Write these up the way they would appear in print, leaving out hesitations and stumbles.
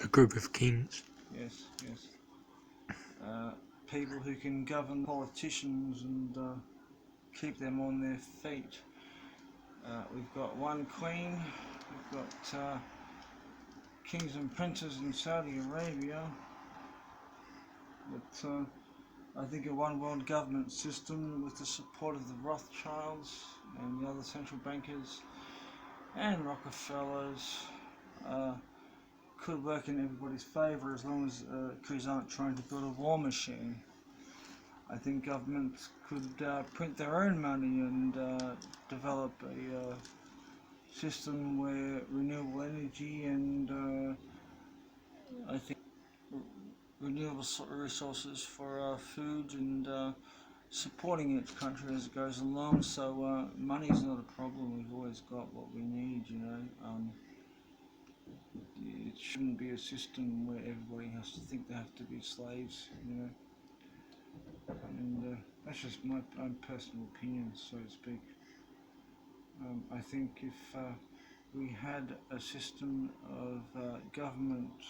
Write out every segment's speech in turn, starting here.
A group of kings. Yes, yes. People who can govern politicians and keep them on their feet. We've got one queen, we've got kings and princes in Saudi Arabia, but I think a one world government system with the support of the Rothschilds and the other central bankers and Rockefellers could work in everybody's favour as long as coups aren't trying to build a war machine. I think governments could print their own money and develop a system where renewable energy and I think renewable resources for food and supporting each country as it goes along. So money is not a problem. We've always got what we need, you know. It shouldn't be a system where everybody has to think they have to be slaves, you know. And that's just my own personal opinion, so to speak. I think if we had a system of government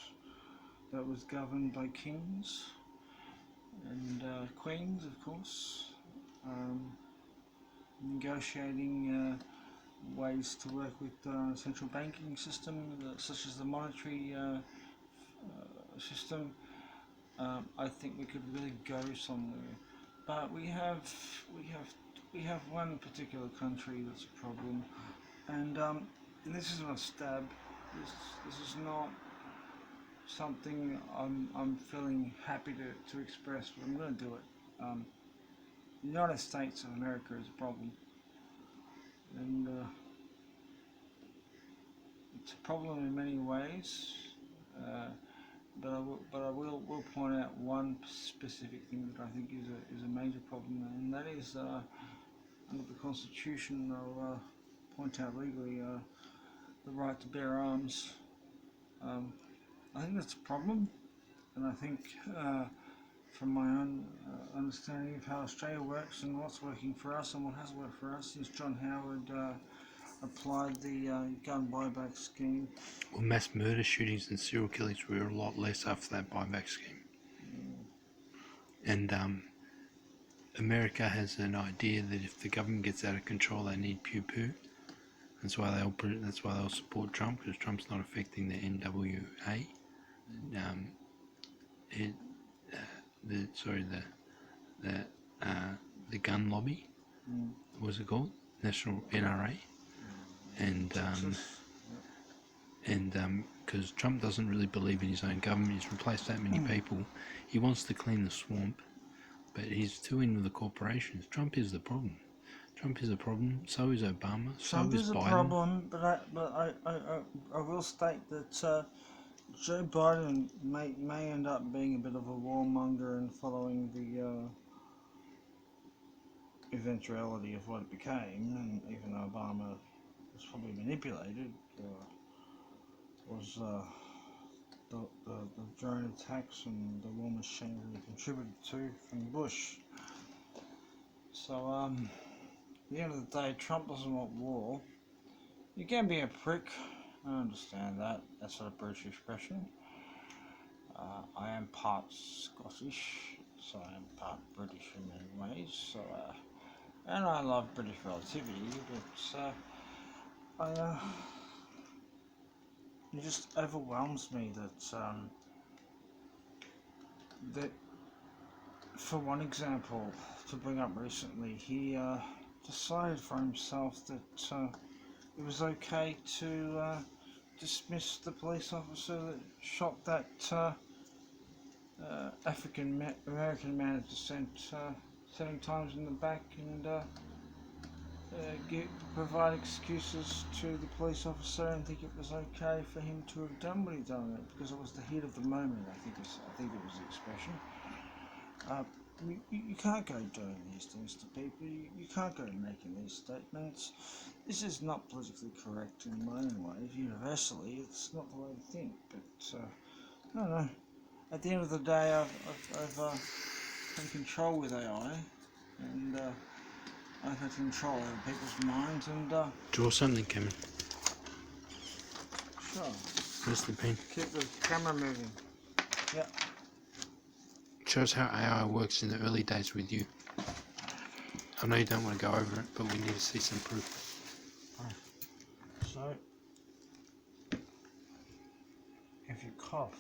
that was governed by kings and queens, of course, negotiating ways to work with central banking system, such as the monetary system, I think we could really go somewhere. But we have one particular country that's a problem, and this is not a stab. This is not something I'm feeling happy to express, but I'm going to do it. The United States of America is a problem, and it's a problem in many ways. But I will point out one specific thing that I think is a major problem, and that is under the Constitution. I'll point out legally the right to bear arms. I think that's a problem, and I think from my own understanding of how Australia works and what's working for us and what has worked for us since John Howard applied the gun buyback scheme. Well, mass murder shootings and serial killings were a lot less after that buyback scheme. And America has an idea that if the government gets out of control, they need pew-pew. That's why they'll support Trump, because Trump's not affecting the NWA. The gun lobby. What was it called? National NRA. And because Trump doesn't really believe in his own government, he's replaced that many people. He wants to clean the swamp, but he's too in with the corporations. Trump is the problem. Trump is a problem. So is Obama. Trump is a Biden. problem, but I will state that Joe Biden may end up being a bit of a warmonger and following the eventuality of what it became, and even Obama was probably manipulated. Was the drone attacks and the war machine really contributed to from Bush. So at the end of the day, Trump doesn't want war. You can be a prick, I understand that. That's not a British expression. I am part Scottish, so I am part British in many ways. So, and I love British relativity, but it just overwhelms me that for one example, to bring up recently, he decided for himself that it was okay to dismiss the police officer that shot that African American man of descent 7 times in the back, and provide excuses to the police officer and think it was okay for him to have done what he done, because it was the heat of the moment. I think it was the expression. You can't go doing these things to people. You can't go making these statements. This is not politically correct in my own ways. Universally, it's not the way to think. But I don't know. At the end of the day, I've had control with AI, and I've had control over people's minds. And draw something, Cameron. sure. Where's the pen? Keep the camera moving. Yeah. Shows how AI works in the early days with you. I know you don't want to go over it, but we need to see some proof. So, if you cough,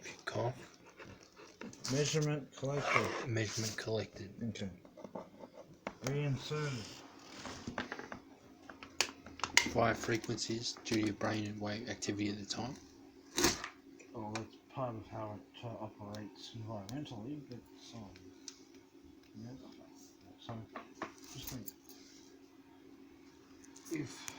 If you cough, measurement collected. measurement collected. Okay. Reinserted. 5 frequencies due to your brain and wave activity at the time. Well, that's part of how it operates environmentally, but yeah. So, just think, if